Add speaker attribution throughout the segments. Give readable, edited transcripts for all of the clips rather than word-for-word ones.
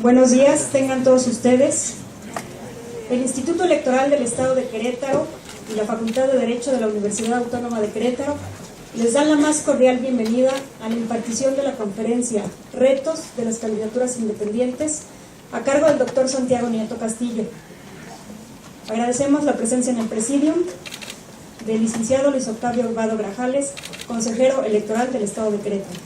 Speaker 1: Buenos días, tengan todos ustedes. El Instituto Electoral del Estado de Querétaro y la Facultad de Derecho de la Universidad Autónoma de Querétaro les dan la más cordial bienvenida a la impartición de la conferencia Retos de las Candidaturas Independientes a cargo del doctor Santiago Nieto Castillo. Agradecemos la presencia en el presidium del licenciado Luis Octavio Vado Grajales, consejero electoral del Estado de Querétaro.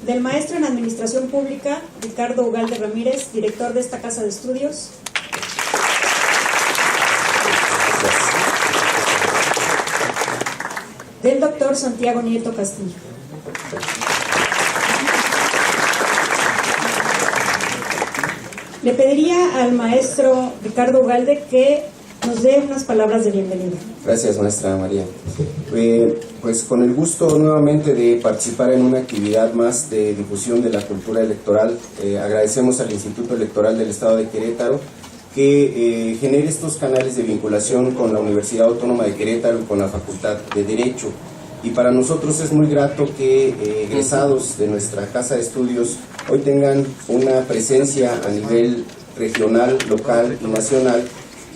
Speaker 1: Del maestro en Administración Pública, Ricardo Ugalde Ramírez, director de esta Casa de Estudios. Del doctor Santiago Nieto Castillo. Le pediría al maestro Ricardo Ugalde que nos dé unas palabras de bienvenida.
Speaker 2: Gracias, maestra María. Pues con el gusto nuevamente de participar en una actividad más de difusión de la cultura electoral, agradecemos al Instituto Electoral del Estado de Querétaro que genere estos canales de vinculación con la Universidad Autónoma de Querétaro y con la Facultad de Derecho. Y para nosotros es muy grato que egresados de nuestra Casa de Estudios hoy tengan una presencia a nivel regional, local y nacional,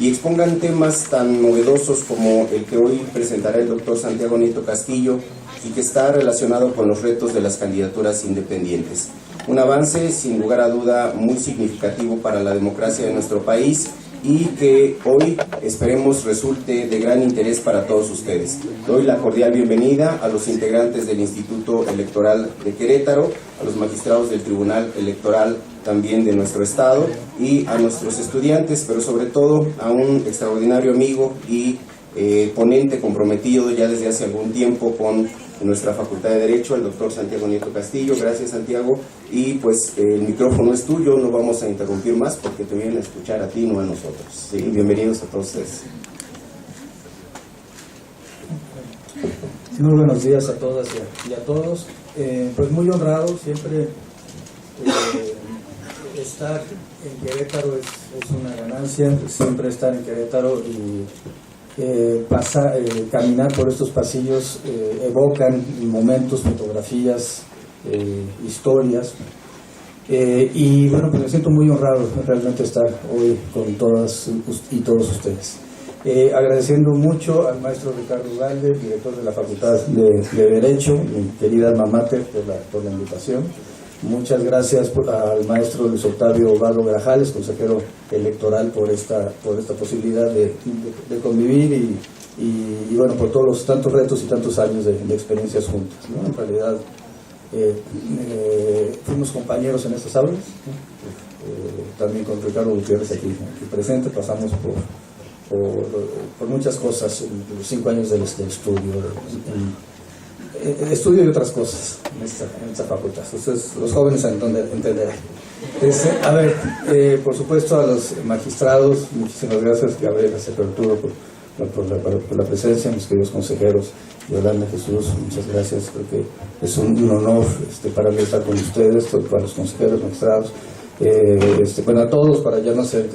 Speaker 2: y expongan temas tan novedosos como el que hoy presentará el doctor Santiago Nieto Castillo y que está relacionado con los retos de las candidaturas independientes. Un avance, sin lugar a duda, muy significativo para la democracia de nuestro país y que hoy esperemos resulte de gran interés para todos ustedes. Doy la cordial bienvenida a los integrantes del Instituto Electoral de Querétaro, a los magistrados del Tribunal Electoral también de nuestro estado y a nuestros estudiantes, pero sobre todo a un extraordinario amigo y ponente comprometido ya desde hace algún tiempo con nuestra Facultad de Derecho, el doctor Santiago Nieto Castillo. Gracias, Santiago, y pues el micrófono es tuyo, no vamos a interrumpir más porque te vienen a escuchar a ti, no a nosotros. ¿Sí? Bienvenidos a todos ustedes.
Speaker 3: Muy buenos días a todas y a todos. Pues muy honrado, siempre estar en Querétaro es una ganancia, siempre estar en Querétaro y caminar por estos pasillos evocan momentos, fotografías, historias, y bueno, pues me siento muy honrado realmente estar hoy con todas y todos ustedes. Agradeciendo mucho al maestro Ricardo Ugalde, director de la Facultad de Derecho, mi querida alma mater, por la invitación. Muchas gracias al maestro Luis Octavio Vado Grajales, consejero electoral, por esta posibilidad de convivir y bueno, por todos los tantos retos y tantos años de experiencias juntas, ¿no? En realidad fuimos compañeros en estas aulas, también con Ricardo Gutiérrez aquí presente, pasamos por muchas cosas en los 5 años del estudio y otras cosas en esta facultad. Entonces, los jóvenes entenderán. Por supuesto, a los magistrados, muchísimas gracias, Gabriela Sepultura, por la presencia, mis queridos consejeros, Yolanda, Jesús, muchas gracias. Creo que es un honor para mí estar con ustedes, para los consejeros, magistrados. Bueno, a todos, para ya no hacer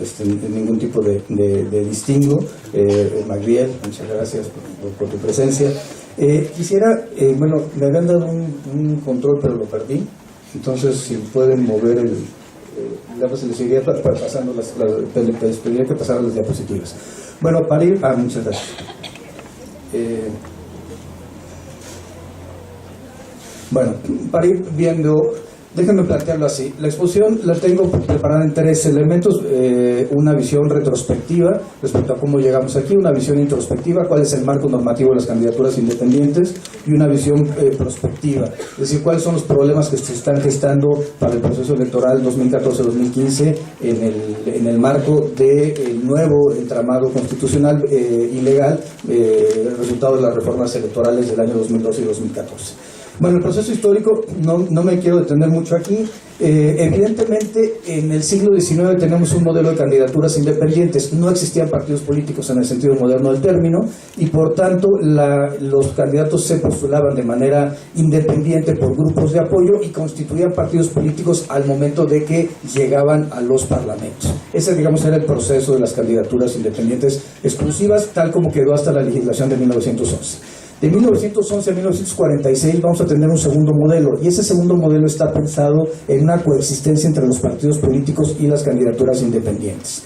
Speaker 3: ningún tipo de distingo. Magriel, muchas gracias por tu presencia. Quisiera, bueno, me habían dado un control, pero lo perdí. Entonces, si pueden mover les iría pasando les pediría que pasaran las diapositivas. Bueno, para ir, muchas gracias. Bueno, para ir viendo, déjenme plantearlo así. La exposición la tengo preparada en 3 elementos: una visión retrospectiva respecto a cómo llegamos aquí, una visión introspectiva, cuál es el marco normativo de las candidaturas independientes, y una visión prospectiva, es decir, cuáles son los problemas que se están gestando para el proceso electoral 2014-2015 en el marco del nuevo entramado constitucional ilegal, resultado de las reformas electorales del año 2012 y 2014. Bueno, el proceso histórico, no me quiero detener mucho aquí. Evidentemente, en el siglo XIX tenemos un modelo de candidaturas independientes. No existían partidos políticos en el sentido moderno del término y, por tanto, los candidatos se postulaban de manera independiente por grupos de apoyo y constituían partidos políticos al momento de que llegaban a los parlamentos. Ese, digamos, era el proceso de las candidaturas independientes exclusivas, tal como quedó hasta la legislación de 1911. De 1911 a 1946 vamos a tener un segundo modelo, y ese segundo modelo está pensado en una coexistencia entre los partidos políticos y las candidaturas independientes.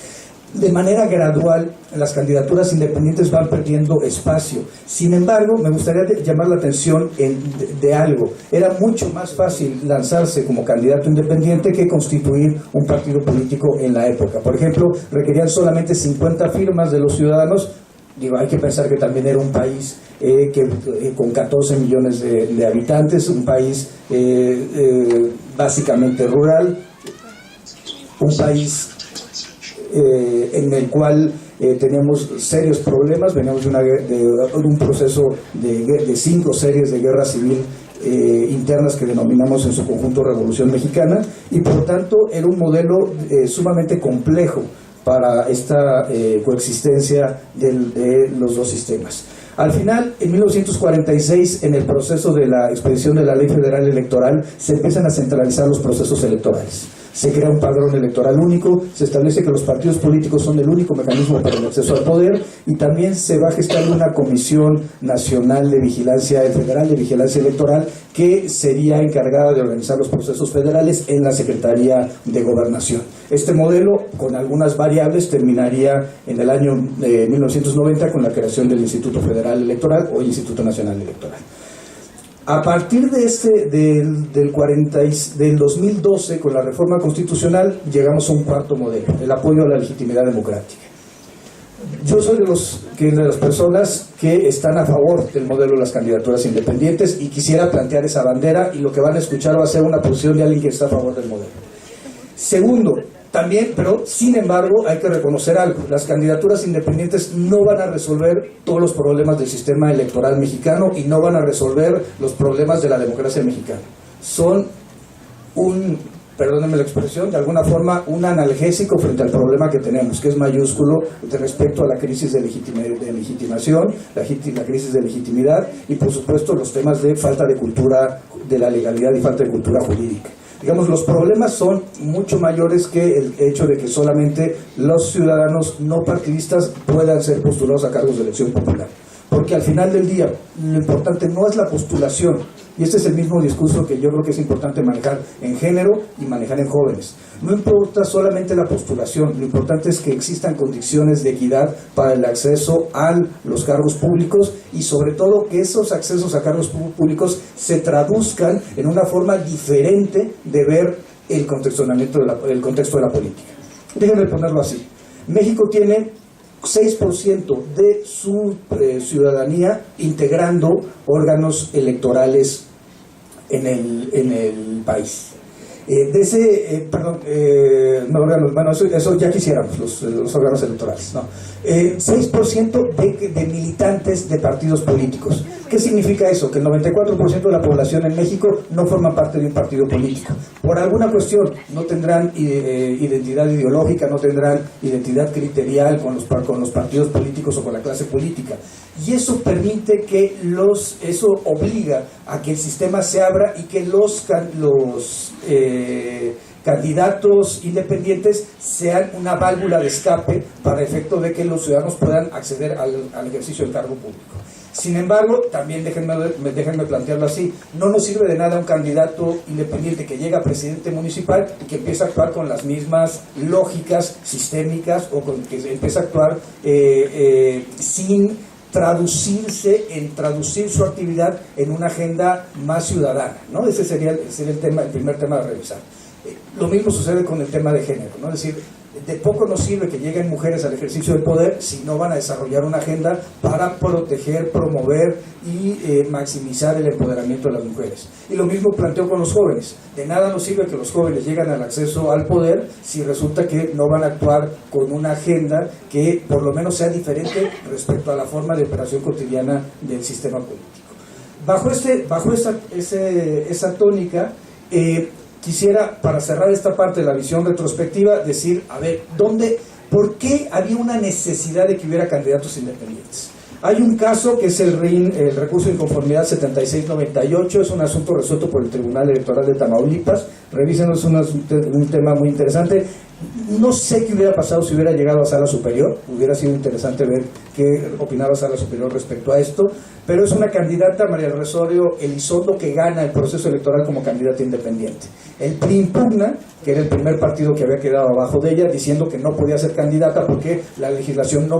Speaker 3: De manera gradual, las candidaturas independientes van perdiendo espacio. Sin embargo, me gustaría llamar la atención de algo. Era mucho más fácil lanzarse como candidato independiente que constituir un partido político en la época. Por ejemplo, requerían solamente 50 firmas de los ciudadanos. Digo, hay que pensar que también era un país con 14 millones de habitantes, un país básicamente rural, un país en el cual teníamos serios problemas. Veníamos de un proceso de 5 series de guerra civil internas que denominamos en su conjunto Revolución Mexicana, y por lo tanto era un modelo sumamente complejo para esta coexistencia de los dos sistemas. Al final, en 1946, en el proceso de la expedición de la Ley Federal Electoral, se empiezan a centralizar los procesos electorales. Se crea un padrón electoral único, se establece que los partidos políticos son el único mecanismo para el acceso al poder, y también se va gestando una Comisión Nacional de Vigilancia, Federal de Vigilancia Electoral, que sería encargada de organizar los procesos federales en la Secretaría de Gobernación. Este modelo, con algunas variables, terminaría en el año 1990 con la creación del Instituto Federal Electoral o Instituto Nacional Electoral. A partir del 2012, con la reforma constitucional, llegamos a un cuarto modelo, el apoyo a la legitimidad democrática. Yo soy de las personas que están a favor del modelo de las candidaturas independientes, y quisiera plantear esa bandera, y lo que van a escuchar va a ser una posición de alguien que está a favor del modelo. Segundo, también, pero sin embargo, hay que reconocer algo: las candidaturas independientes no van a resolver todos los problemas del sistema electoral mexicano y no van a resolver los problemas de la democracia mexicana. Son perdónenme la expresión, de alguna forma un analgésico frente al problema que tenemos, que es mayúsculo respecto a la crisis de legitimación, la crisis de legitimidad, y por supuesto los temas de falta de cultura de la legalidad y falta de cultura jurídica. Digamos, los problemas son mucho mayores que el hecho de que solamente los ciudadanos no partidistas puedan ser postulados a cargos de elección popular. Porque al final del día, lo importante no es la postulación, y este es el mismo discurso que yo creo que es importante manejar en género y manejar en jóvenes. No importa solamente la postulación, lo importante es que existan condiciones de equidad para el acceso a los cargos públicos, y sobre todo que esos accesos a cargos públicos se traduzcan en una forma diferente de ver el contexto de la política. Déjenme ponerlo así. México tiene 6% de su ciudadanía integrando órganos electorales en el país. Eso ya quisiéramos, los órganos electorales, ¿no? 6% de militantes de partidos políticos. ¿Qué significa eso? Que el 94% de la población en México no forma parte de un partido político. Por alguna cuestión no tendrán identidad ideológica, no tendrán identidad criterial con los partidos políticos o con la clase política. Y eso permite que eso obliga a que el sistema se abra y que los candidatos independientes sean una válvula de escape para efecto de que los ciudadanos puedan acceder al ejercicio del cargo público. Sin embargo, también déjenme plantearlo así: no nos sirve de nada un candidato independiente que llega a presidente municipal y que empieza a actuar con las mismas lógicas sistémicas, o que empieza a actuar sin traducir su actividad en una agenda más ciudadana, ¿no? Ese sería el primer tema a revisar. Lo mismo sucede con el tema de género, ¿no? Es decir, de poco nos sirve que lleguen mujeres al ejercicio del poder si no van a desarrollar una agenda para proteger, promover y maximizar el empoderamiento de las mujeres. Y lo mismo planteo con los jóvenes. De nada nos sirve que los jóvenes lleguen al acceso al poder si resulta que no van a actuar con una agenda que por lo menos sea diferente respecto a la forma de operación cotidiana del sistema político. Bajo esa tónica, quisiera, para cerrar esta parte de la visión retrospectiva, decir, a ver, ¿por qué había una necesidad de que hubiera candidatos independientes? Hay un caso que es el recurso de inconformidad 7698, es un asunto resuelto por el Tribunal Electoral de Tamaulipas. Revísenlo, es un tema muy interesante. No sé qué hubiera pasado si hubiera llegado a Sala Superior, hubiera sido interesante ver qué opinaba Sala Superior respecto a esto, pero es una candidata, María del Rosario Elizondo, que gana el proceso electoral como candidata independiente. El PRI impugna, que era el primer partido que había quedado abajo de ella, diciendo que no podía ser candidata porque la legislación no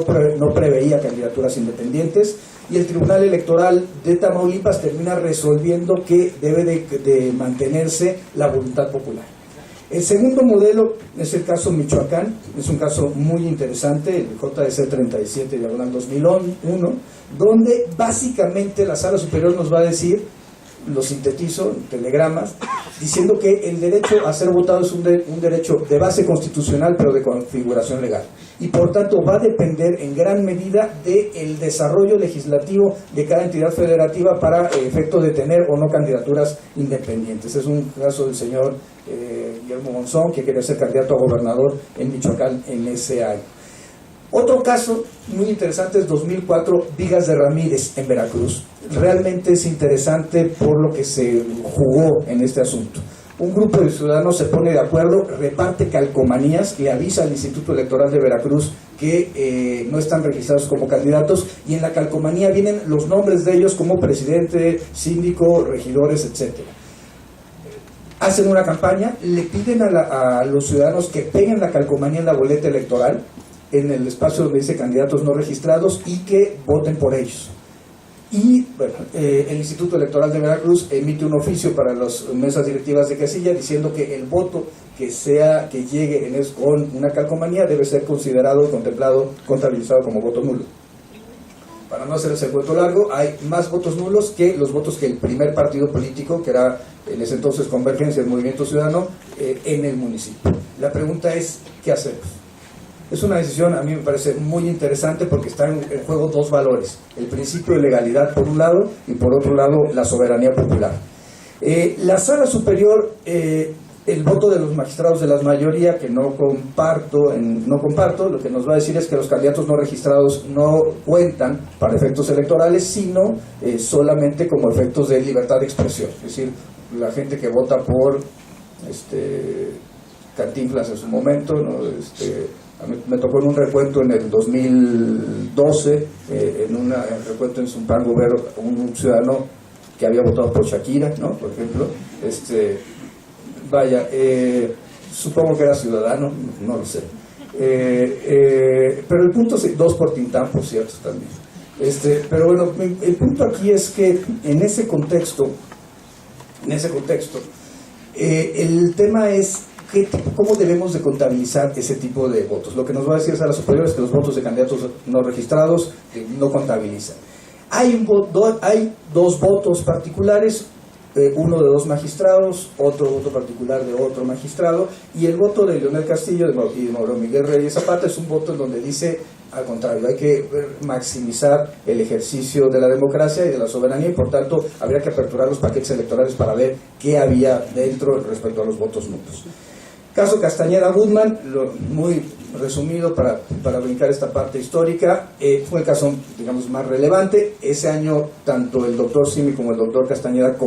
Speaker 3: preveía candidaturas independientes, y el Tribunal Electoral de Tamaulipas termina resolviendo que debe de mantenerse la voluntad popular. El segundo modelo es el caso Michoacán, es un caso muy interesante, el JDC 37/2001, donde básicamente la Sala Superior nos va a decir, lo sintetizo en telegramas, diciendo que el derecho a ser votado es un derecho de base constitucional, pero de configuración legal. Y por tanto va a depender en gran medida del desarrollo legislativo de cada entidad federativa para efecto de tener o no candidaturas independientes. Es un caso del señor Guillermo Monzón, que quería ser candidato a gobernador en Michoacán en ese año. Otro caso muy interesante es 2004, Vigas de Ramírez en Veracruz. Realmente es interesante por lo que se jugó en este asunto. Un grupo de ciudadanos se pone de acuerdo, reparte calcomanías, le avisa al Instituto Electoral de Veracruz que no están registrados como candidatos, y en la calcomanía vienen los nombres de ellos como presidente, síndico, regidores, etcétera. Hacen una campaña, le piden a los ciudadanos que peguen la calcomanía en la boleta electoral, en el espacio donde dice candidatos no registrados, y que voten por ellos. Y bueno, el Instituto Electoral de Veracruz emite un oficio para las mesas directivas de casilla diciendo que el voto que llegue con una calcomanía debe ser considerado, contemplado, contabilizado como voto nulo. Para no hacer ese cuento largo, hay más votos nulos que los votos que el primer partido político, que era en ese entonces Convergencia, el Movimiento Ciudadano, en el municipio. La pregunta es, ¿qué hacemos? Es una decisión, a mí me parece muy interesante, porque están en juego dos valores: el principio de legalidad por un lado, y por otro lado la soberanía popular. La Sala Superior, el voto de los magistrados de la mayoría, que no comparto, lo que nos va a decir es que los candidatos no registrados no cuentan para efectos electorales, sino solamente como efectos de libertad de expresión. Es decir, la gente que vota por Cantinflas en su momento, ¿no? Me tocó en un recuento en el 2012, en un recuento en Zumpango, ver un ciudadano que había votado por Shakira, ¿no? Por ejemplo. Supongo que era ciudadano, no lo sé. Pero el punto es, 2 por Tintán, por cierto, también. Pero bueno, el punto aquí es que en ese contexto, el tema es ¿cómo debemos de contabilizar ese tipo de votos? Lo que nos va a decir Sala Superior es que los votos de candidatos no registrados no contabilizan. Hay 2 votos particulares, uno de 2 magistrados, otro voto particular de otro magistrado, y el voto de Leonel Castillo y de Mauro Miguel Reyes Zapata es un voto en donde dice, al contrario, hay que maximizar el ejercicio de la democracia y de la soberanía, y por tanto habría que aperturar los paquetes electorales para ver qué había dentro respecto a los votos nulos. Caso Castañeda Goodman, muy resumido para brincar esta parte histórica, fue el caso, digamos, más relevante. Ese año tanto el doctor Simi como el doctor Castañeda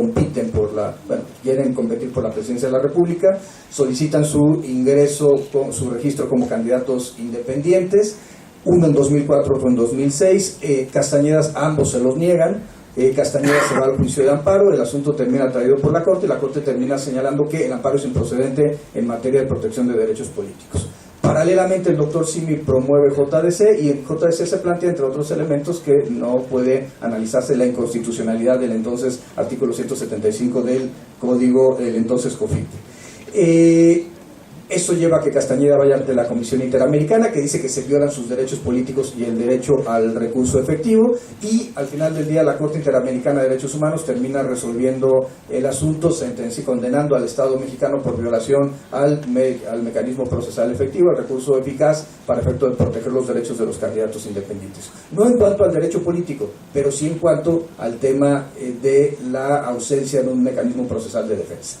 Speaker 3: quieren competir por la presidencia de la República, solicitan su ingreso, su registro como candidatos independientes, uno en 2004, otro en 2006, Castañeda ambos se los niegan. Castañeda se va al juicio de amparo, el asunto termina traído por la Corte, y la Corte termina señalando que el amparo es improcedente en materia de protección de derechos políticos. Paralelamente, el doctor Simi promueve JDC, y en JDC se plantea, entre otros elementos, que no puede analizarse la inconstitucionalidad del entonces artículo 175 del Código, el entonces COFIPE. Eso lleva a que Castañeda vaya ante la Comisión Interamericana, que dice que se violan sus derechos políticos y el derecho al recurso efectivo, y al final del día la Corte Interamericana de Derechos Humanos termina resolviendo el asunto, condenando al Estado mexicano por violación al mecanismo procesal efectivo, al recurso eficaz, para efecto de proteger los derechos de los candidatos independientes. No en cuanto al derecho político, pero sí en cuanto al tema de la ausencia de un mecanismo procesal de defensa.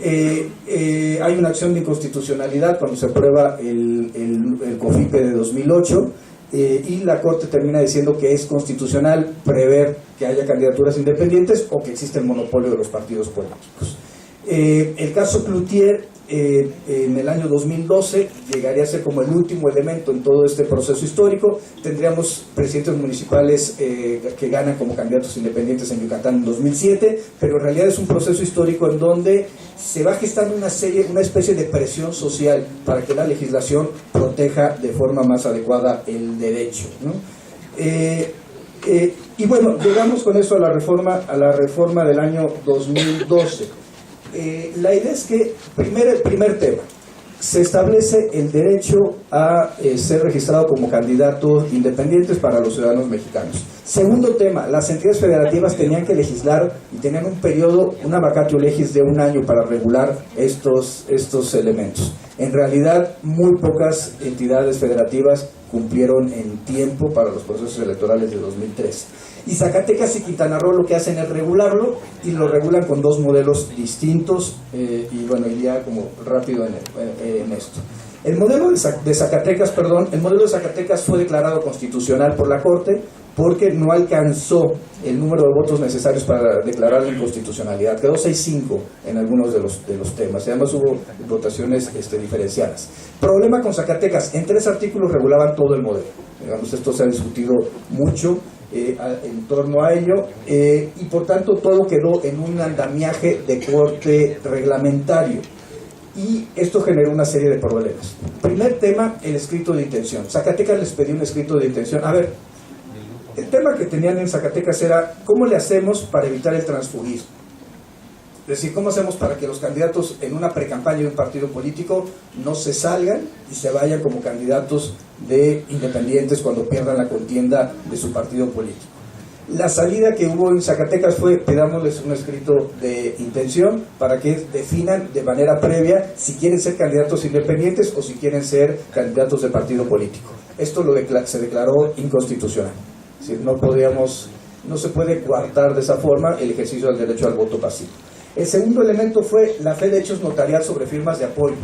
Speaker 3: Hay una acción de inconstitucionalidad cuando se aprueba el COFIPE de 2008, y la Corte termina diciendo que es constitucional prever que haya candidaturas independientes o que existe el monopolio de los partidos políticos. El caso Cloutier en el año 2012 llegaría a ser como el último elemento en todo este proceso histórico. Tendríamos presidentes municipales que ganan como candidatos independientes en Yucatán en 2007, pero en realidad es un proceso histórico en donde se va gestando una especie de presión social para que la legislación proteja de forma más adecuada el derecho, ¿no? Y bueno, llegamos con eso a la reforma del año 2012. La idea es que, primer tema, se establece el derecho a ser registrado como candidatos independientes para los ciudadanos mexicanos. Segundo tema, las entidades federativas tenían que legislar y tenían un periodo, una vacatio legis de 1 año para regular estos elementos. En realidad, muy pocas entidades federativas cumplieron en tiempo para los procesos electorales de 2003. Y Zacatecas y Quintana Roo lo que hacen es regularlo, y lo regulan con 2 modelos distintos, y bueno, iría como rápido en esto. El modelo de Zacatecas fue declarado constitucional por la Corte porque no alcanzó el número de votos necesarios para declarar la inconstitucionalidad. Quedó 6-5 en algunos de los temas. Además hubo votaciones diferenciadas. Problema con Zacatecas: en 3 artículos regulaban todo el modelo. Digamos, esto se ha discutido mucho en torno a ello, y por tanto todo quedó en un andamiaje de corte reglamentario. Y esto generó una serie de problemas. Primer tema, el escrito de intención. Zacatecas les pidió un escrito de intención. A ver, el tema que tenían en Zacatecas era ¿cómo le hacemos para evitar el transfugismo? Es decir, ¿cómo hacemos para que los candidatos en una precampaña de un partido político no se salgan y se vayan como candidatos de independientes cuando pierdan la contienda de su partido político? La salida que hubo en Zacatecas fue: pidámosles un escrito de intención para que definan de manera previa si quieren ser candidatos independientes o si quieren ser candidatos de partido político. Esto se declaró inconstitucional. Es decir, no se puede coartar de esa forma el ejercicio del derecho al voto pasivo. El segundo elemento fue la fe de hechos notarial sobre firmas de apoyo.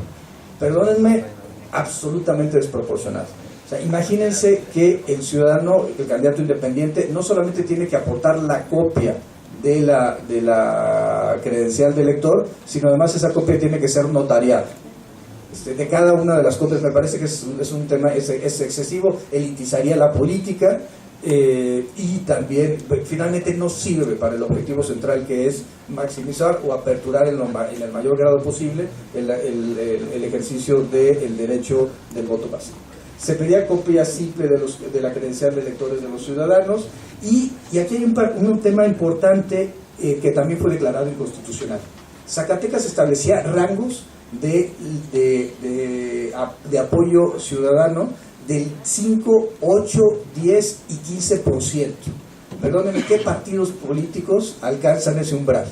Speaker 3: Perdónenme, absolutamente desproporcionado. O sea, imagínense que el ciudadano, el candidato independiente, no solamente tiene que aportar la copia de la credencial de elector, sino además esa copia tiene que ser notariada. De cada una de las copias me parece que es un tema es excesivo, elitizaría la política, y también finalmente no sirve para el objetivo central, que es maximizar o aperturar en el mayor grado posible el ejercicio del derecho del voto pasivo. Se pedía copia simple de la credencial de electores de los ciudadanos, y aquí hay un tema importante que también fue declarado inconstitucional. Zacatecas establecía rangos de apoyo ciudadano del 5, 8, 10 y 15%. Perdónenme, ¿qué partidos políticos alcanzan ese umbral?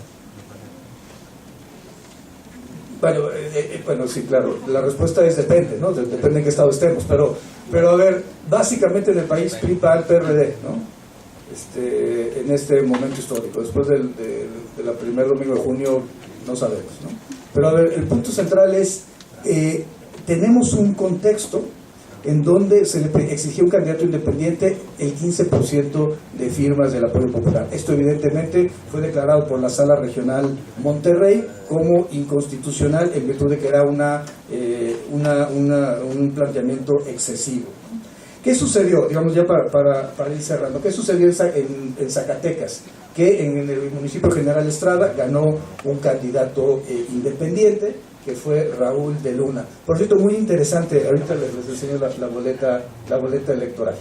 Speaker 3: Bueno, sí, claro, la respuesta es depende, ¿no? Depende en qué estado estemos, pero a ver, básicamente en el país PRI, PAN, PRD, ¿no? En este momento histórico, después de la primer domingo de junio, no sabemos, ¿no? Pero a ver, el punto central es, tenemos un contexto en donde se le exigía a un candidato independiente el 15% de firmas del apoyo popular. Esto evidentemente fue declarado por la Sala Regional Monterrey como inconstitucional en virtud de que era un planteamiento excesivo. ¿Qué sucedió? Digamos ya para ir cerrando. ¿Qué sucedió en Zacatecas? Que en el municipio General Estrada ganó un candidato independiente, que fue Raúl de Luna. Por cierto, muy interesante, ahorita les enseño la boleta electoral.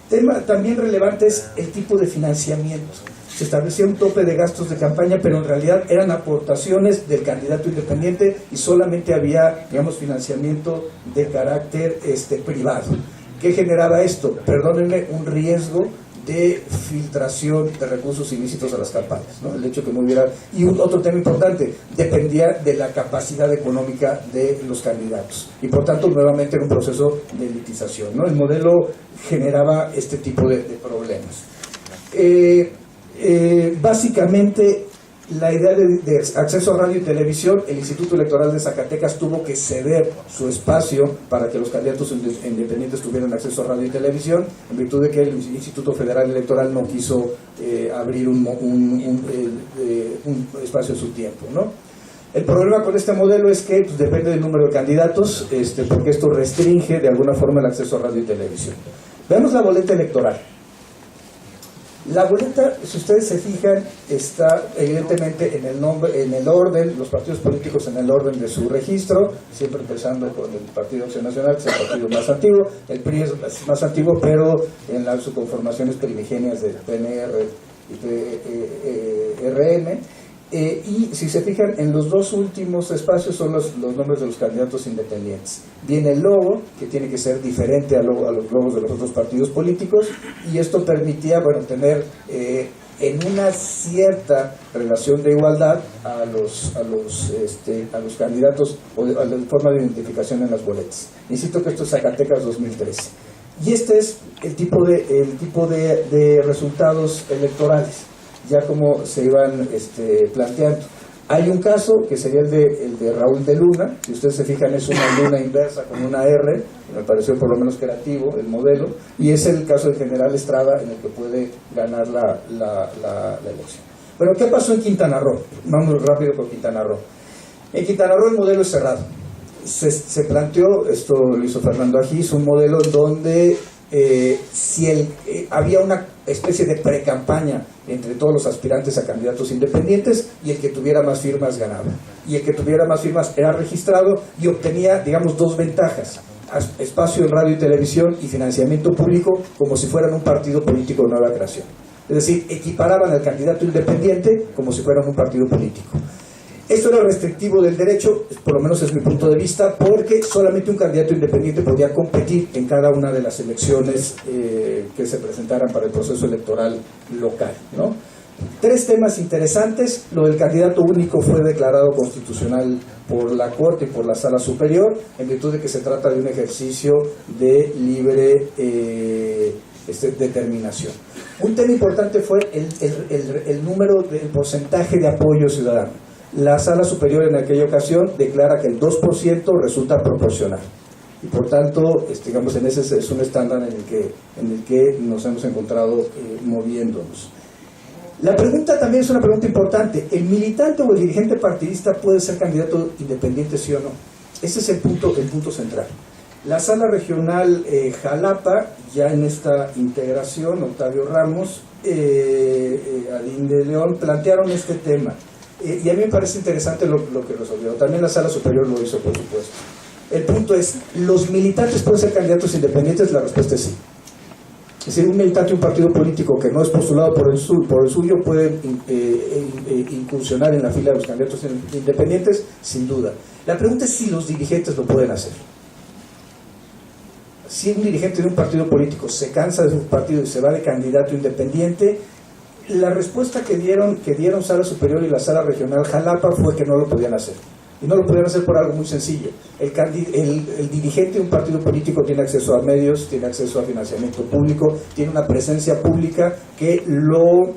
Speaker 3: Tema también relevante es el tipo de financiamiento. Se establecía un tope de gastos de campaña, pero en realidad eran aportaciones del candidato independiente y solamente había, digamos, financiamiento de carácter privado. ¿Qué generaba esto? Perdónenme, un riesgo de filtración de recursos ilícitos a las campañas, ¿no? El hecho que no hubiera... Y otro tema importante, dependía de la capacidad económica de los candidatos. Y por tanto, nuevamente era un proceso de elitización, ¿no? El modelo generaba este tipo de problemas. Básicamente, la idea de acceso a radio y televisión, el Instituto Electoral de Zacatecas tuvo que ceder su espacio para que los candidatos independientes tuvieran acceso a radio y televisión, en virtud de que el Instituto Federal Electoral no quiso abrir un espacio de su tiempo, ¿no? El problema con este modelo es que pues, depende del número de candidatos, porque esto restringe de alguna forma el acceso a radio y televisión. Veamos la boleta electoral. La boleta, si ustedes se fijan, está evidentemente en el nombre, en el orden, los partidos políticos en el orden de su registro, siempre empezando con el Partido Acción Nacional, que es el partido más antiguo, el PRI es más antiguo, pero en sus conformaciones primigenias del PNR y PRM. Y si se fijan, en los dos últimos espacios son los nombres de los candidatos independientes. Viene el logo, que tiene que ser diferente a los logos de los otros partidos políticos, y esto permitía, bueno, tener en una cierta relación de igualdad a los candidatos o a la forma de identificación en las boletas. Insisto que esto es Zacatecas 2013. Y este es el tipo de resultados electorales, ya como se iban planteando. Hay un caso que sería el de Raúl de Luna, si ustedes se fijan es una luna inversa con una R, me pareció por lo menos creativo el modelo, y es el caso del general Estrada en el que puede ganar la elección. Pero ¿qué pasó en Quintana Roo? Vamos rápido con Quintana Roo. En Quintana Roo el modelo es cerrado. Se planteó, esto lo hizo Fernando Agis, un modelo donde había una especie de pre-campaña entre todos los aspirantes a candidatos independientes, y el que tuviera más firmas ganaba. Y el que tuviera más firmas era registrado y obtenía, digamos, dos ventajas: espacio en radio y televisión y financiamiento público, como si fueran un partido político de nueva creación. Es decir, equiparaban al candidato independiente como si fueran un partido político. Esto era restrictivo del derecho, por lo menos es mi punto de vista, porque solamente un candidato independiente podía competir en cada una de las elecciones que se presentaran para el proceso electoral local, ¿no? Tres temas interesantes. Lo del candidato único fue declarado constitucional por la Corte y por la Sala Superior, en virtud de que se trata de un ejercicio de libre determinación. Un tema importante fue el número, el porcentaje de apoyo ciudadano. La Sala Superior en aquella ocasión declara que el 2% resulta proporcional, y por tanto, digamos, en ese es un estándar en el que nos hemos encontrado moviéndonos. La pregunta también es una pregunta importante: ¿el militante o el dirigente partidista puede ser candidato independiente, sí o no? Ese es el punto central. La Sala Regional Jalapa, ya en esta integración, Octavio Ramos, Adín de León, plantearon este tema. Y a mí me parece interesante lo que resolvió. También la Sala Superior lo hizo, por supuesto. El punto es: ¿los militantes pueden ser candidatos independientes? La respuesta es sí. Es decir, un militante de un partido político que no es postulado por el suyo puede incursionar en la fila de los candidatos independientes, sin duda. La pregunta es si los dirigentes lo pueden hacer. Si un dirigente de un partido político se cansa de su partido y se va de candidato independiente, la respuesta que dieron Sala Superior y la Sala Regional Jalapa fue que no lo podían hacer. Y no lo podían hacer por algo muy sencillo. El dirigente de un partido político tiene acceso a medios, tiene acceso a financiamiento público, tiene una presencia pública que lo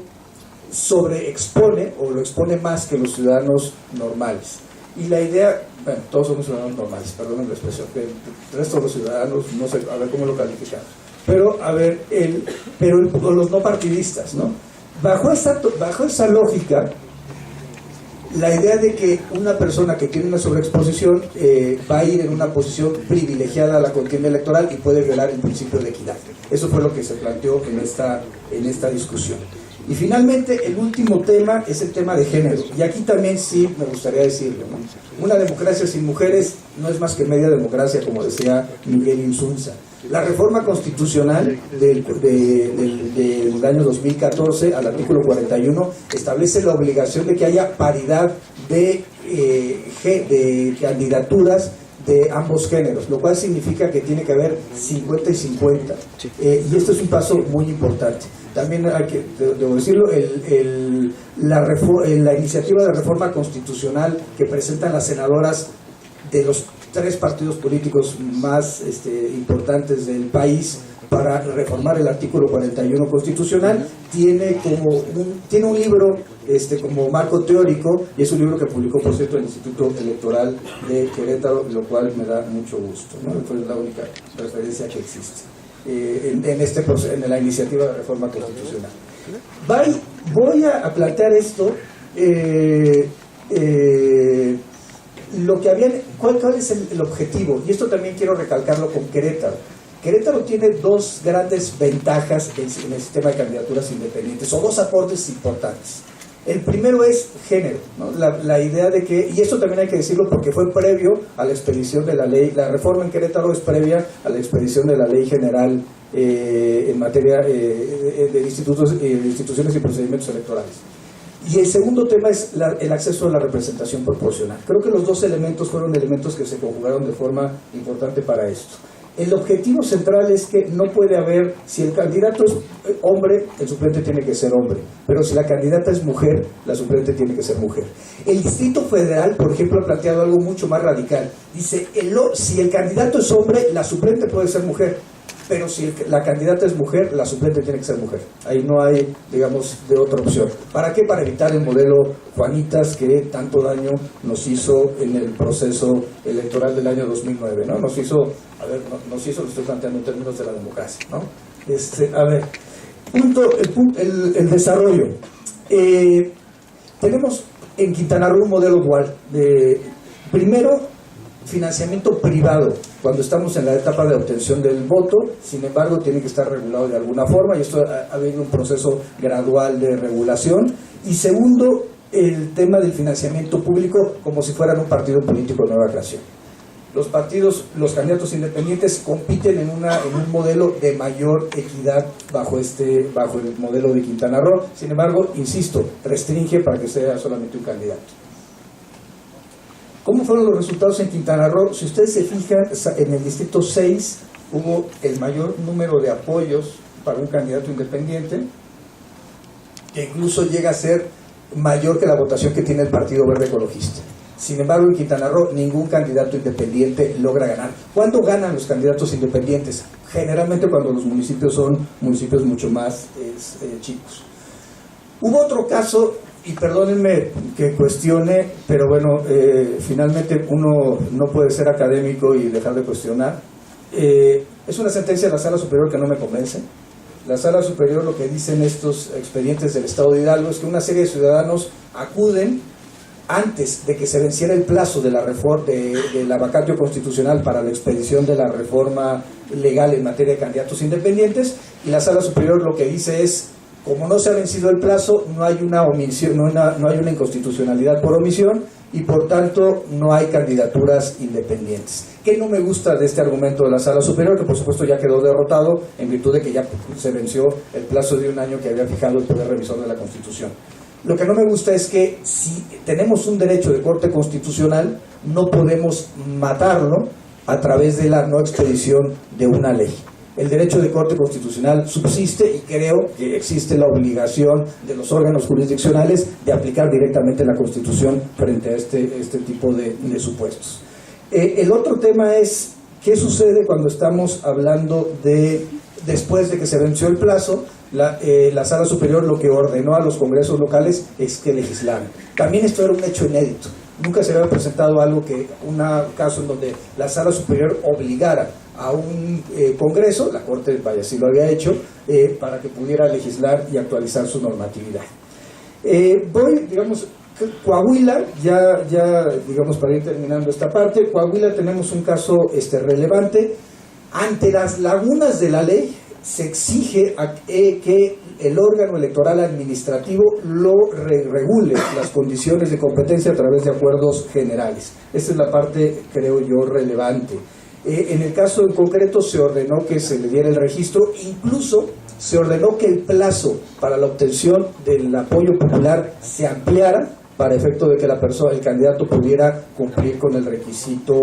Speaker 3: sobreexpone o lo expone más que los ciudadanos normales. Y la idea, bueno, todos somos ciudadanos normales, perdón la expresión, que el resto de los ciudadanos, no sé, a ver cómo lo calificamos. Pero, a ver, los no partidistas, ¿no? Bajo esa lógica, la idea de que una persona que tiene una sobreexposición va a ir en una posición privilegiada a la contienda electoral y puede violar el principio de equidad. Eso fue lo que se planteó en esta discusión. Y finalmente, el último tema es el tema de género. Y aquí también sí me gustaría decirlo, ¿no? Una democracia sin mujeres no es más que media democracia, como decía Miguel Insunza. La reforma constitucional del año 2014, al artículo 41, establece la obligación de que haya paridad de candidaturas de ambos géneros, lo cual significa que tiene que haber 50 y 50. Y esto es un paso muy importante. También hay que, debo decirlo, la iniciativa de reforma constitucional que presentan las senadoras de los tres partidos políticos más importantes del país para reformar el artículo 41 constitucional tiene un libro como marco teórico, y es un libro que publicó, por cierto, el Instituto Electoral de Querétaro, lo cual me da mucho gusto, ¿no? Fue la única referencia que existe en la iniciativa de reforma constitucional. Voy a plantear esto lo que habían, ¿cuál es el objetivo? Y esto también quiero recalcarlo con Querétaro. Querétaro tiene dos grandes ventajas en el sistema de candidaturas independientes, o dos aportes importantes. El primero es género, ¿no? La idea de que, y esto también hay que decirlo porque fue previo a la expedición de la ley, la reforma en Querétaro es previa a la expedición de la ley general en materia de instituciones y procedimientos electorales. Y el segundo tema es el acceso a la representación proporcional. Creo que los dos elementos fueron elementos que se conjugaron de forma importante para esto. El objetivo central es que no puede haber, si el candidato es hombre, el suplente tiene que ser hombre, pero si la candidata es mujer, la suplente tiene que ser mujer. El Distrito Federal, por ejemplo, ha planteado algo mucho más radical. Dice, si el candidato es hombre, la suplente puede ser mujer, pero si la candidata es mujer, la suplente tiene que ser mujer. Ahí no hay, digamos, de otra opción. ¿Para qué? Para evitar el modelo Juanitas que tanto daño nos hizo en el proceso electoral del año 2009, ¿no? Nos hizo, lo estoy planteando en términos de la democracia, ¿no? El desarrollo. Tenemos en Quintana Roo un modelo dual. Primero, financiamiento privado cuando estamos en la etapa de obtención del voto, sin embargo tiene que estar regulado de alguna forma y esto ha habido un proceso gradual de regulación. Y segundo, el tema del financiamiento público como si fueran un partido político de nueva creación. Los candidatos independientes compiten en un modelo de mayor equidad bajo el modelo de Quintana Roo, sin embargo, insisto, restringe para que sea solamente un candidato. ¿Cómo fueron los resultados en Quintana Roo? Si ustedes se fijan, en el distrito 6 hubo el mayor número de apoyos para un candidato independiente, que incluso llega a ser mayor que la votación que tiene el Partido Verde Ecologista. Sin embargo, en Quintana Roo ningún candidato independiente logra ganar. ¿Cuándo ganan los candidatos independientes? Generalmente cuando los municipios son municipios mucho más chicos. Hubo otro caso, y perdónenme que cuestione, pero bueno, finalmente uno no puede ser académico y dejar de cuestionar. Es una sentencia de la Sala Superior que no me convence. La Sala Superior lo que dicen estos expedientes del Estado de Hidalgo es que una serie de ciudadanos acuden antes de que se venciera el plazo de la reforma de la vacatio constitucional para la expedición de la reforma legal en materia de candidatos independientes, y la Sala Superior lo que dice es, como no se ha vencido el plazo, no hay una omisión, no hay una inconstitucionalidad por omisión y por tanto no hay candidaturas independientes. ¿Qué no me gusta de este argumento de la Sala Superior? Que por supuesto ya quedó derrotado en virtud de que ya se venció el plazo de un año que había fijado el Poder Revisor de la Constitución. Lo que no me gusta es que si tenemos un derecho de corte constitucional, no podemos matarlo a través de la no expedición de una ley. El derecho de corte constitucional subsiste y creo que existe la obligación de los órganos jurisdiccionales de aplicar directamente la Constitución frente a este tipo de supuestos. El otro tema es, ¿qué sucede cuando estamos hablando de, después de que se venció el plazo? La Sala Superior lo que ordenó a los congresos locales es que legislaran. También esto era un hecho inédito. Nunca se había presentado algo un caso en donde la Sala Superior obligara a un congreso, la Corte vaya sí lo había hecho, para que pudiera legislar y actualizar su normatividad. Coahuila, ya digamos para ir terminando esta parte, Coahuila tenemos un caso relevante. Ante las lagunas de la ley se exige que el órgano electoral administrativo lo regule las condiciones de competencia a través de acuerdos generales. Esta es la parte, creo yo, relevante. En el caso en concreto se ordenó que se le diera el registro, incluso se ordenó que el plazo para la obtención del apoyo popular se ampliara para efecto de que el candidato pudiera cumplir con el requisito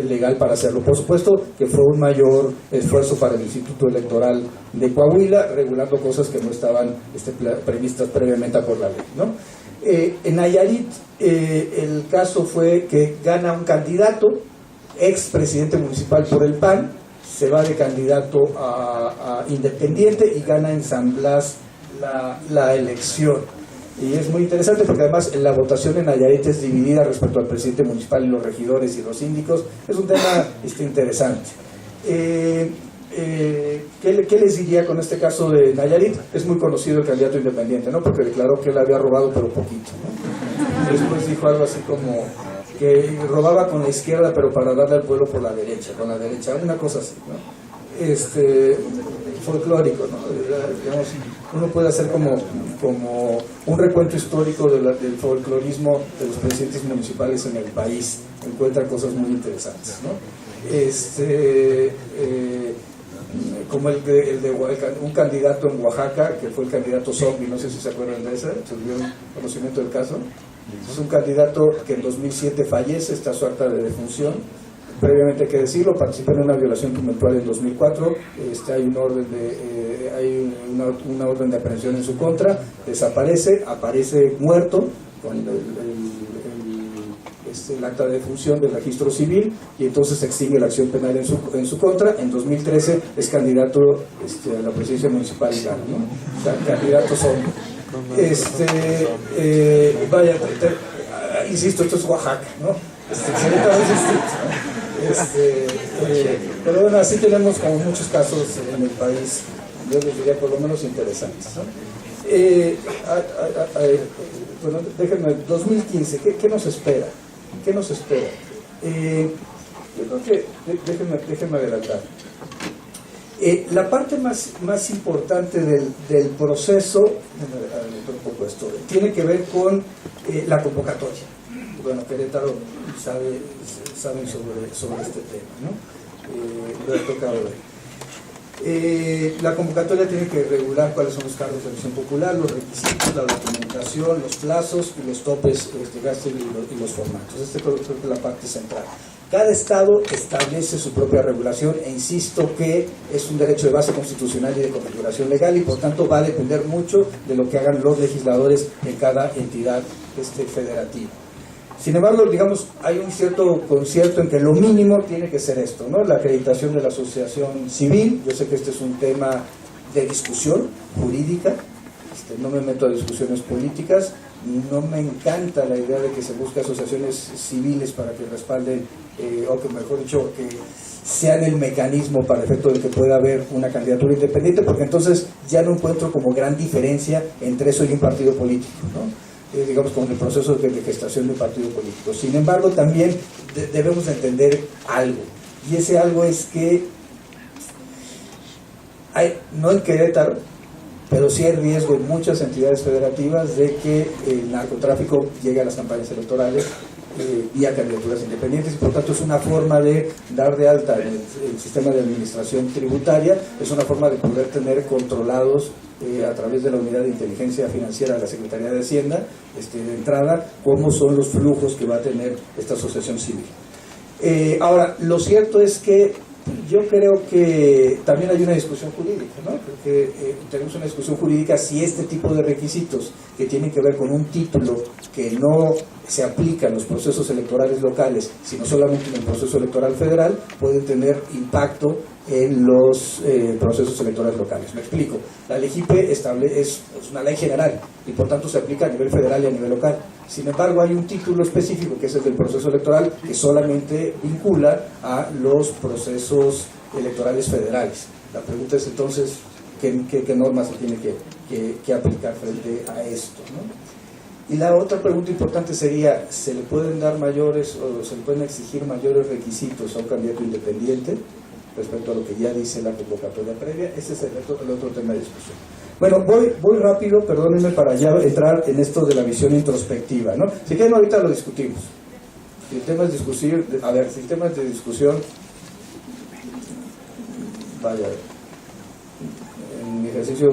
Speaker 3: legal para hacerlo. Por supuesto que fue un mayor esfuerzo para el Instituto Electoral de Coahuila, regulando cosas que no estaban previstas previamente por la ley, ¿no? En Nayarit el caso fue que gana un candidato, ex presidente municipal por el PAN, se va de candidato a independiente y gana en San Blas la elección. Y es muy interesante porque además la votación en Nayarit es dividida respecto al presidente municipal y los regidores y los síndicos. Es un tema interesante. ¿Qué les diría con este caso de Nayarit? Es muy conocido el candidato independiente, ¿no? Porque declaró que él había robado pero poquito, ¿no? Después dijo algo así como que robaba con la izquierda pero para darle al pueblo por la derecha, con la derecha, una cosa así, ¿no? Folclórico, ¿no? Digamos, uno puede hacer como un recuento histórico del folclorismo de los presidentes municipales en el país, encuentra cosas muy interesantes, ¿no? Como un candidato en Oaxaca, que fue el candidato zombie, no sé si se acuerdan de ese, ¿se dio conocimiento del caso? Es un candidato que en 2007 fallece, está su acta de defunción. Previamente hay que decirlo, participó en una violación conventual en 2004, hay una orden de aprehensión en su contra, desaparece, aparece muerto con el acta de defunción del registro civil y entonces se extingue la acción penal en su contra. En 2013 es candidato a la presidencia municipal y gana, ¿no? O sea, candidatos son insisto, esto es Oaxaca, ¿no? Pero bueno, así tenemos como muchos casos en el país, yo les diría por lo menos interesantes, ¿no? Bueno, déjenme, 2015, ¿qué nos espera? ¿Qué nos espera? Yo creo que, déjenme adelantar. La parte más importante del proceso, un poco esto, tiene que ver con la convocatoria. Bueno, Querétaro saben sobre este tema, ¿no? Lo he tocado ver. La convocatoria tiene que regular cuáles son los cargos de elección popular, los requisitos, la documentación, los plazos y los topes de gasto y los formatos. Creo que es la parte central. Cada estado establece su propia regulación e insisto que es un derecho de base constitucional y de configuración legal y por tanto va a depender mucho de lo que hagan los legisladores en cada entidad federativa. Sin embargo, digamos, hay un cierto concierto en que lo mínimo tiene que ser esto, ¿no? La acreditación de la asociación civil. Yo sé que este es un tema de discusión jurídica, no me meto a discusiones políticas, no me encanta la idea de que se busque asociaciones civiles para que respalden, o que mejor dicho, que sean el mecanismo para efecto de que pueda haber una candidatura independiente, porque entonces ya no encuentro como gran diferencia entre eso y un partido político, ¿no? Digamos, como el proceso de gestación de un partido político. Sin embargo, también debemos entender algo, y ese algo es que no en Querétaro, pero sí hay riesgo en muchas entidades federativas de que el narcotráfico llegue a las campañas electorales y a candidaturas independientes, y por tanto es una forma de dar de alta el sistema de administración tributaria, es una forma de poder tener controlados a través de la unidad de inteligencia financiera de la Secretaría de Hacienda, de entrada, cómo son los flujos que va a tener esta asociación civil. Ahora, lo cierto es que yo creo que también hay una discusión jurídica, ¿no? Porque tenemos una discusión jurídica si este tipo de requisitos que tienen que ver con un título que no se aplica en los procesos electorales locales, sino solamente en el proceso electoral federal, pueden tener impacto en los procesos electorales locales. Me explico. La ley JIPE es una ley general y por tanto se aplica a nivel federal y a nivel local. Sin embargo, hay un título específico que es el del proceso electoral que solamente vincula a los procesos electorales federales. La pregunta es entonces, ¿qué normas se tiene que aplicar frente a esto, ¿no? Y la otra pregunta importante sería, ¿se le pueden dar mayores o se le pueden exigir mayores requisitos a un candidato independiente respecto a lo que ya dice la convocatoria previa? Ese es el otro tema de discusión. Bueno, voy rápido, perdónenme, para ya entrar en esto de la visión introspectiva, ¿no? Si quieren ahorita lo discutimos. Si el tema es discutir, si el tema es de discusión, vaya, en mi ejercicio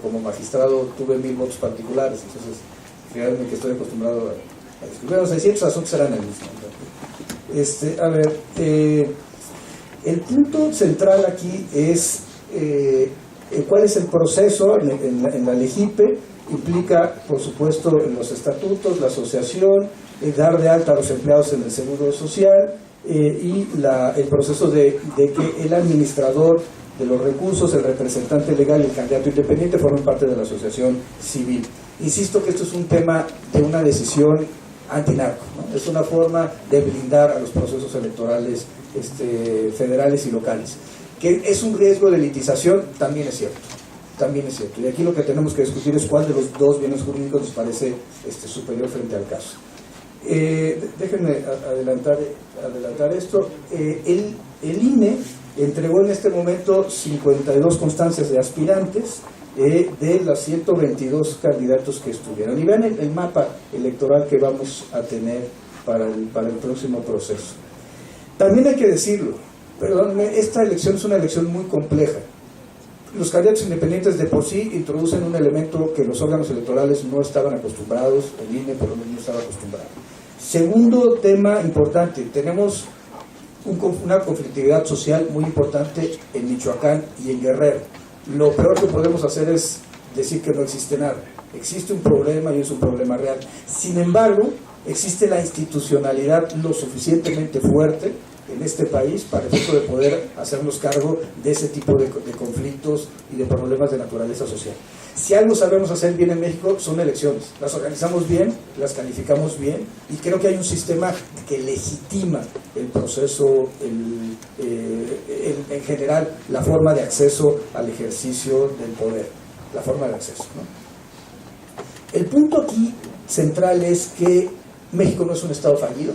Speaker 3: como magistrado tuve 1000 votos particulares, entonces créanme que estoy acostumbrado a discutir. Bueno, 600 asuntos serán el mismo. El punto central aquí es cuál es el proceso en la ley JIPE. Implica, por supuesto, en los estatutos, la asociación, dar de alta a los empleados en el Seguro Social y el proceso de que el administrador de los recursos, el representante legal y el candidato independiente formen parte de la asociación civil. Insisto que esto es un tema de una decisión antinarco, ¿no? Es una forma de blindar a los procesos electorales federales y locales. Que es un riesgo de elitización, también es cierto. también es cierto. Y aquí lo que tenemos que discutir es cuál de los dos bienes jurídicos nos parece superior frente al caso. Déjenme adelantar esto. El INE entregó en este momento 52 constancias de aspirantes de las 122 candidatos que estuvieron. Y vean el mapa electoral que vamos a tener para el próximo proceso. También hay que decirlo, perdónenme, esta elección es una elección muy compleja. Los candidatos independientes de por sí introducen un elemento que los órganos electorales no estaban acostumbrados, el INE por lo menos no estaba acostumbrado. Segundo tema importante, tenemos una conflictividad social muy importante en Michoacán y en Guerrero. Lo peor que podemos hacer es decir que no existe nada. Existe un problema y es un problema real. Sin embargo, existe la institucionalidad lo suficientemente fuerte en este país para el efecto de poder hacernos cargo de ese tipo de conflictos y de problemas de naturaleza social. Si algo sabemos hacer bien en México son elecciones. Las organizamos bien, las calificamos bien y creo que hay un sistema que legitima el proceso, en general, la forma de acceso al ejercicio del poder, la forma de acceso, ¿no? El punto aquí central es que México no es un estado fallido.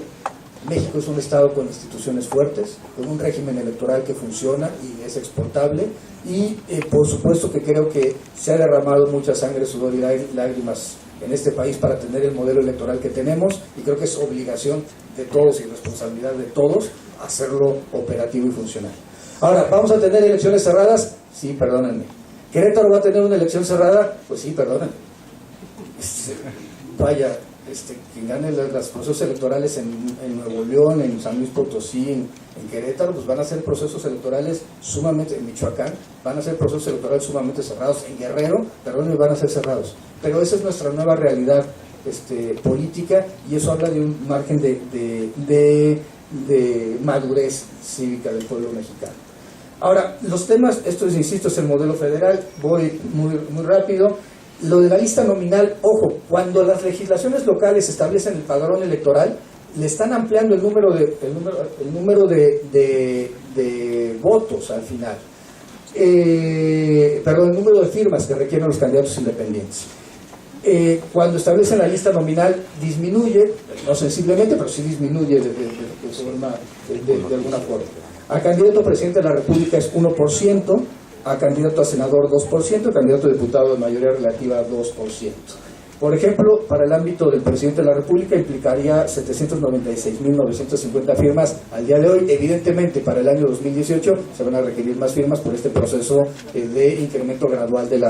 Speaker 3: México es un estado con instituciones fuertes, con un régimen electoral que funciona y es exportable y por supuesto que creo que se ha derramado mucha sangre, sudor y lágrimas en este país para tener el modelo electoral que tenemos y creo que es obligación de todos y responsabilidad de todos hacerlo operativo y funcional. Ahora, ¿vamos a tener elecciones cerradas? Sí, perdónenme. ¿Querétaro va a tener una elección cerrada? Pues sí, perdónenme. Vaya, quien gane los procesos electorales en Nuevo León, en San Luis Potosí, en Querétaro, pues van a ser procesos electorales sumamente, en Michoacán, van a ser procesos electorales sumamente cerrados, en Guerrero, perdón, van a ser cerrados. Pero esa es nuestra nueva realidad política y eso habla de un margen de madurez cívica del pueblo mexicano. Ahora, los temas, esto es, insisto, es el modelo federal, voy muy rápido. Lo de la lista nominal, ojo, cuando las legislaciones locales establecen el padrón electoral, le están ampliando el número de votos al final. El número de firmas que requieren los candidatos independientes. Cuando establecen la lista nominal, disminuye, no sensiblemente, pero sí disminuye de alguna forma. A candidato a presidente de la República es 1%, a candidato a senador 2%, candidato a diputado de mayoría relativa 2%. Por ejemplo, para el ámbito del presidente de la República implicaría 796.950 firmas al día de hoy. Evidentemente, para el año 2018 se van a requerir más firmas por este proceso de incremento gradual del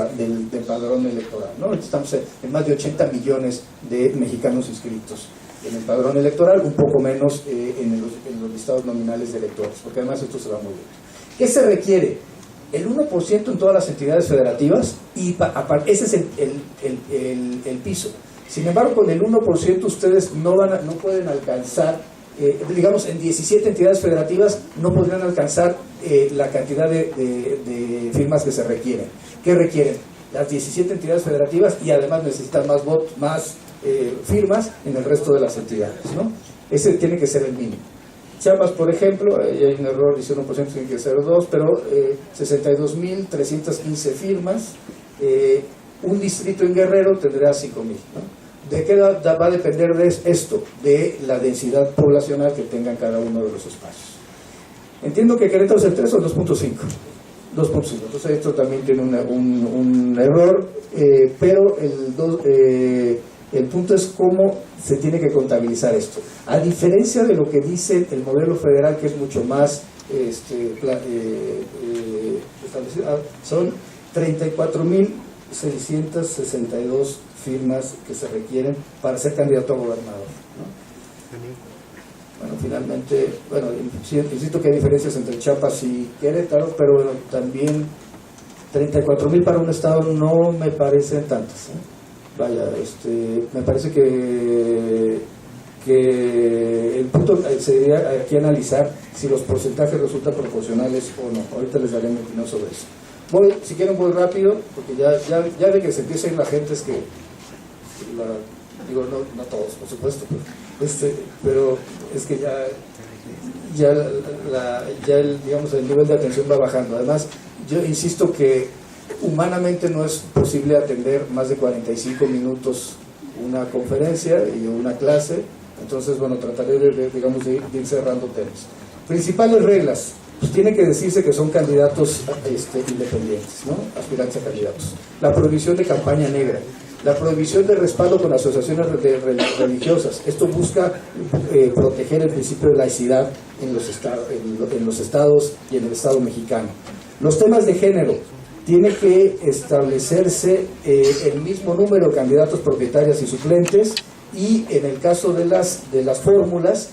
Speaker 3: padrón electoral, ¿no? Estamos en más de 80 millones de mexicanos inscritos en el padrón electoral, un poco menos en los listados nominales de electores, porque además esto se va muy bien. ¿Qué se requiere? El 1% en todas las entidades federativas y ese es el piso. Sin embargo, con el 1% ustedes no pueden alcanzar, digamos, en 17 entidades federativas no podrían alcanzar la cantidad de firmas que se requieren. ¿Qué requieren? Las 17 entidades federativas y además necesitan más votos, más firmas en el resto de las entidades, ¿no? Ese tiene que ser el mínimo. Chiapas, por ejemplo, hay un error, dice 1%, tiene que ser 2, pero 62.315 firmas. Un distrito en Guerrero tendrá 5.000, ¿no? ¿De qué va a depender de esto? De la densidad poblacional que tengan cada uno de los espacios. Entiendo que Querétaro es el 3 o el 2.5. 2.5, entonces esto también tiene un error, pero el punto es cómo se tiene que contabilizar esto. A diferencia de lo que dice el modelo federal, que es mucho más establecido, son 34.662 firmas que se requieren para ser candidato a gobernador, ¿no? Bueno, finalmente, insisto que hay diferencias entre Chiapas y Querétaro, pero también 34.000 para un estado no me parecen tantas, ¿eh? Vaya, me parece que el punto sería aquí analizar si los porcentajes resultan proporcionales o no. Ahorita les daré mi opinión sobre eso. Si quieren voy rápido, porque ya de que se empieza a ir la gente es que, no todos, por supuesto, pero es que digamos, el nivel de atención va bajando. Además, yo insisto que Humanamente no es posible atender más de 45 minutos una conferencia y una clase, entonces bueno, trataré de ir cerrando temas. Principales reglas, pues tiene que decirse que son candidatos independientes, ¿no? Aspirantes a candidatos. La prohibición de campaña negra, la prohibición de respaldo con asociaciones religiosas. Esto busca proteger el principio de laicidad en los estados y en el Estado mexicano. Los temas de género, tiene que establecerse el mismo número de candidatos propietarias y suplentes, y en el caso de las fórmulas,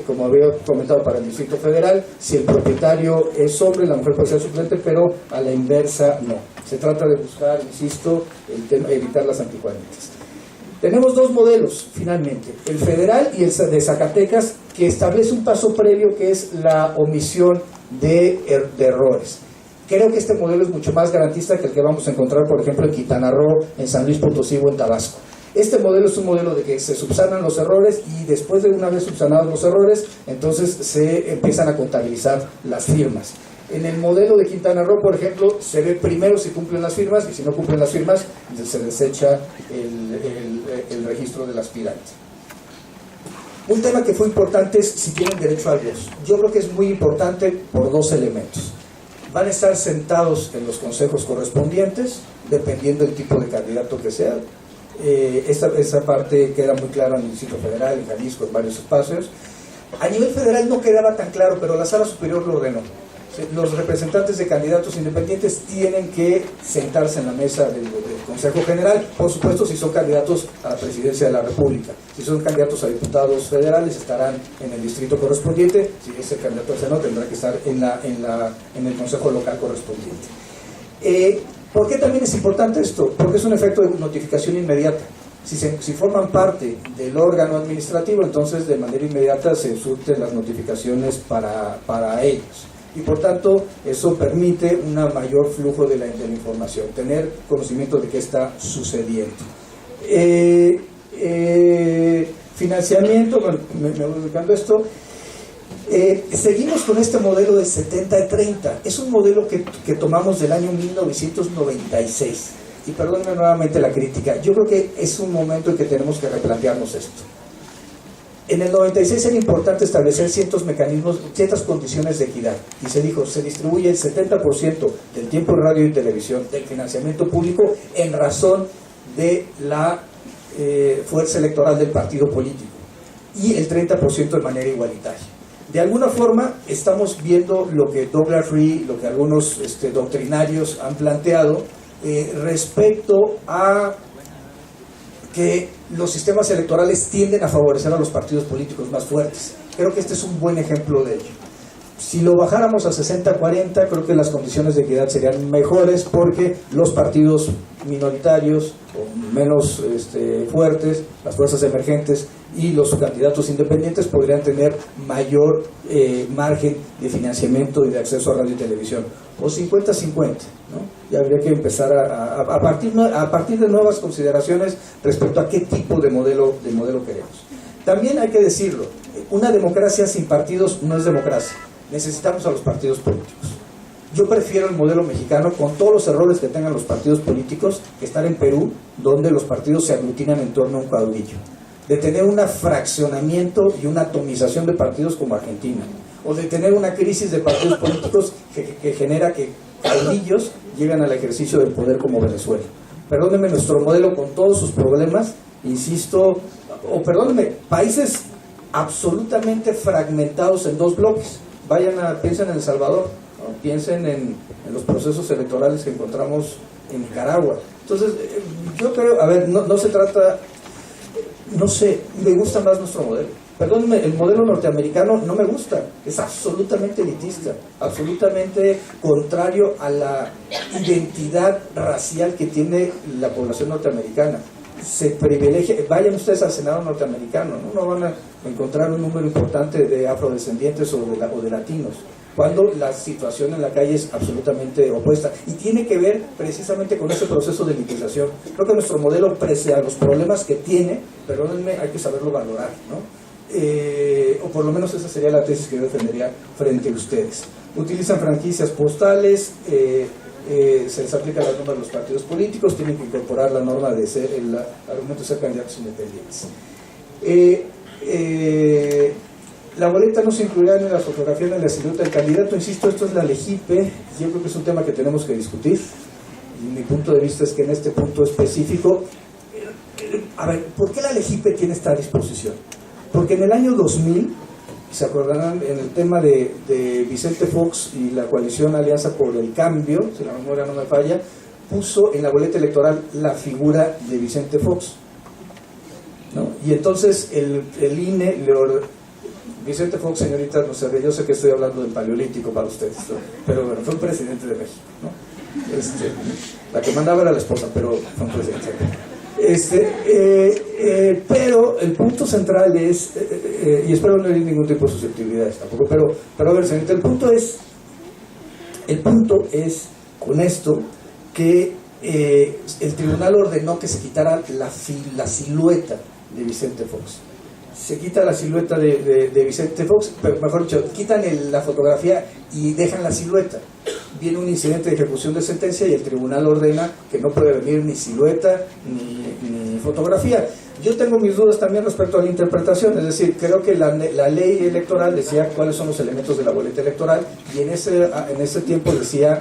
Speaker 3: como había comentado para el Distrito Federal, si el propietario es hombre, la mujer puede ser suplente, pero a la inversa no. Se trata de buscar, insisto, evitar las anticuaritas. Tenemos dos modelos, finalmente, el federal y el de Zacatecas, que establece un paso previo que es la omisión de errores. Creo que este modelo es mucho más garantista que el que vamos a encontrar, por ejemplo, en Quintana Roo, en San Luis Potosí o en Tabasco. Este modelo es un modelo de que se subsanan los errores y después de una vez subsanados los errores, entonces se empiezan a contabilizar las firmas. En el modelo de Quintana Roo, por ejemplo, se ve primero si cumplen las firmas, y si no cumplen las firmas, se desecha el registro del aspirante. Un tema que fue importante es si tienen derecho al voto. Yo creo que es muy importante por dos elementos. Van a estar sentados en los consejos correspondientes, dependiendo del tipo de candidato que sea. Esa parte queda muy clara en el Distrito Federal, en Jalisco, en varios espacios. A nivel federal no quedaba tan claro, pero la Sala Superior lo ordenó. Los representantes de candidatos independientes tienen que sentarse en la mesa del Consejo General, por supuesto si son candidatos a la presidencia de la República. Si son candidatos a diputados federales estarán en el distrito correspondiente, si es el candidato al Senado tendrá que estar en el Consejo Local correspondiente. ¿Por qué también es importante esto? Porque es un efecto de notificación inmediata. Si forman parte del órgano administrativo, entonces de manera inmediata se surten las notificaciones para ellos. Y por tanto, eso permite un mayor flujo de la información, tener conocimiento de qué está sucediendo. Financiamiento, bueno, me voy ubicando esto. Seguimos con este modelo de 70-30. Es un modelo que tomamos del año 1996. Y perdónenme nuevamente la crítica. Yo creo que es un momento en que tenemos que replantearnos esto. En el 96 era importante establecer ciertos mecanismos, ciertas condiciones de equidad. Y se dijo, se distribuye el 70% del tiempo en radio y televisión, del financiamiento público, en razón de la fuerza electoral del partido político. Y el 30% de manera igualitaria. De alguna forma estamos viendo lo que Douglas Rhee, lo que algunos doctrinarios han planteado respecto a que los sistemas electorales tienden a favorecer a los partidos políticos más fuertes. Creo que este es un buen ejemplo de ello. Si lo bajáramos a 60-40, creo que las condiciones de equidad serían mejores porque los partidos minoritarios o menos fuertes, las fuerzas emergentes y los candidatos independientes podrían tener mayor margen de financiamiento y de acceso a radio y televisión. O 50-50, ¿no? Y habría que empezar a partir de nuevas consideraciones respecto a qué tipo de modelo queremos. También hay que decirlo, una democracia sin partidos no es democracia. Necesitamos a los partidos políticos. Yo prefiero el modelo mexicano, con todos los errores que tengan los partidos políticos, que estar en Perú, donde los partidos se aglutinan en torno a un caudillo. De tener un fraccionamiento y una atomización de partidos como Argentina, o de tener una crisis de partidos políticos que genera que caudillos llegan al ejercicio del poder como Venezuela. Perdónenme, nuestro modelo con todos sus problemas, insisto, perdónenme, países absolutamente fragmentados en dos bloques. Piensen en El Salvador, ¿no? Piensen en los procesos electorales que encontramos en Nicaragua. Entonces, yo creo, no se trata, no sé, me gusta más nuestro modelo. Perdónenme, el modelo norteamericano no me gusta, es absolutamente elitista, absolutamente contrario a la identidad racial que tiene la población norteamericana. Se privilegia, vayan ustedes al Senado norteamericano, no van a encontrar un número importante de afrodescendientes o de latinos, cuando la situación en la calle es absolutamente opuesta y tiene que ver precisamente con ese proceso de elitización. Creo que nuestro modelo, pese a los problemas que tiene, perdónenme, hay que saberlo valorar, ¿no? O por lo menos esa sería la tesis que yo defendería frente a ustedes. Utilizan franquicias postales, se les aplica la norma de los partidos políticos, tienen que incorporar la norma de ser el argumento de ser candidatos independientes. La boleta no se incluirá en la fotografía ni en la silueta del candidato. Insisto, esto es la LEGIPE. Yo creo que es un tema que tenemos que discutir. Y mi punto de vista es que en este punto específico, a ver, ¿por qué la LEGIPE tiene esta disposición? Porque en el año 2000, se acordarán, en el tema de Vicente Fox y la coalición Alianza por el Cambio, si la memoria no me falla, puso en la boleta electoral la figura de Vicente Fox, ¿no? Y entonces el INE Vicente Fox, señorita, no sé, yo sé que estoy hablando del Paleolítico para ustedes, ¿no? Pero bueno, fue un presidente de México, ¿no? La que mandaba era la esposa, pero fue un presidente. Pero el punto central es, y espero no herir ningún tipo de susceptibilidades tampoco, pero a ver, señorita, el punto es con esto que el tribunal ordenó que se quitara la silueta de Vicente Fox. Se quita la silueta de Vicente Fox, pero mejor dicho, quitan la fotografía y dejan la silueta. Viene un incidente de ejecución de sentencia y el tribunal ordena que no puede venir ni silueta ni fotografía. Yo tengo mis dudas también respecto a la interpretación, es decir, creo que la ley electoral decía cuáles son los elementos de la boleta electoral y en ese tiempo decía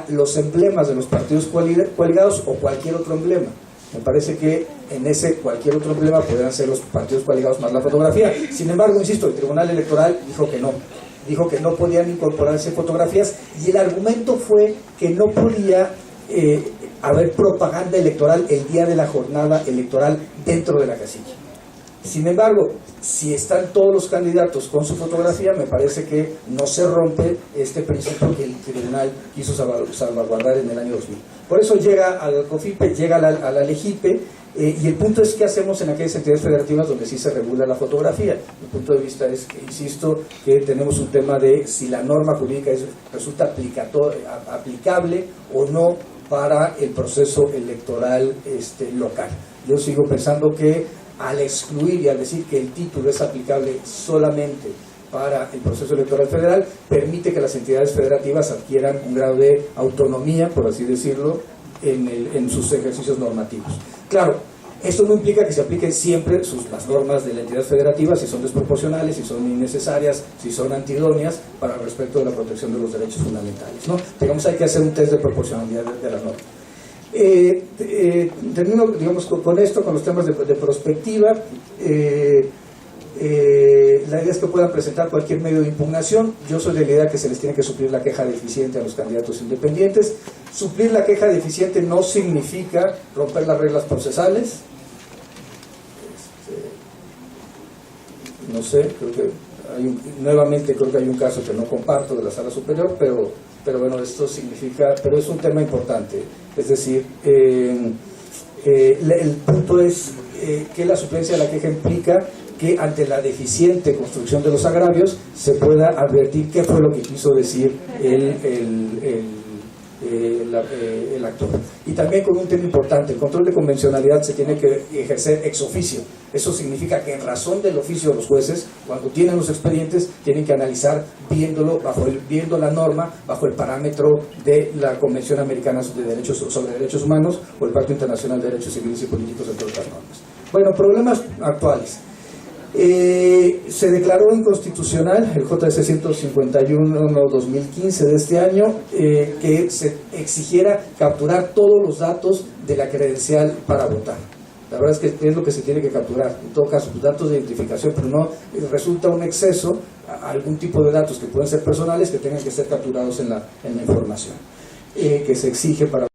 Speaker 3: los emblemas de los partidos coaligados o cualquier otro emblema. Me parece que en ese cualquier otro emblema podrían ser los partidos coaligados más la fotografía. Sin embargo, insisto, el Tribunal Electoral dijo que no podían incorporarse fotografías y el argumento fue que no podía haber propaganda electoral el día de la jornada electoral dentro de la casilla. Sin embargo, si están todos los candidatos con su fotografía, me parece que no se rompe este principio que el tribunal quiso salvaguardar en el año 2000. Por eso llega al COFIPE, llega a la LEGIPE, y el punto es qué hacemos en aquellas entidades federativas donde sí se regula la fotografía. Mi punto de vista es que, insisto, que tenemos un tema de si la norma jurídica resulta aplicable o no para el proceso electoral local. Yo sigo pensando que al excluir y al decir que el título es aplicable solamente para el proceso electoral federal, permite que las entidades federativas adquieran un grado de autonomía, por así decirlo, en sus ejercicios normativos. Claro, esto no implica que se apliquen siempre las normas de la entidad federativa, si son desproporcionales, si son innecesarias, si son antidóneas para el respecto de la protección de los derechos fundamentales, ¿no? Digamos, hay que hacer un test de proporcionalidad de las normas. Termino, digamos, con esto, con los temas de prospectiva. La idea es que puedan presentar cualquier medio de impugnación. Yo soy de la idea que se les tiene que suplir la queja deficiente a los candidatos independientes. Suplir la queja deficiente no significa romper las reglas procesales. No sé, creo que nuevamente creo que hay un caso que no comparto de la Sala Superior, pero bueno, esto significa, pero es un tema importante. Es decir, el punto es que la suplencia de la queja implica que ante la deficiente construcción de los agravios se pueda advertir qué fue lo que quiso decir el actor. Y también con un tema importante, el control de convencionalidad se tiene que ejercer ex oficio. Eso significa que en razón del oficio de los jueces, cuando tienen los expedientes, tienen que analizar viendo la norma bajo el parámetro de la Convención Americana sobre Derechos Humanos o el Pacto Internacional de Derechos Civiles y Políticos, entre otras normas. Bueno, problemas actuales. Se declaró inconstitucional el JS 151/2015 de este año, que se exigiera capturar todos los datos de la credencial para votar. La verdad es que es lo que se tiene que capturar, en todo caso, datos de identificación, pero no resulta un exceso a algún tipo de datos que pueden ser personales que tengan que ser capturados en la información que se exige para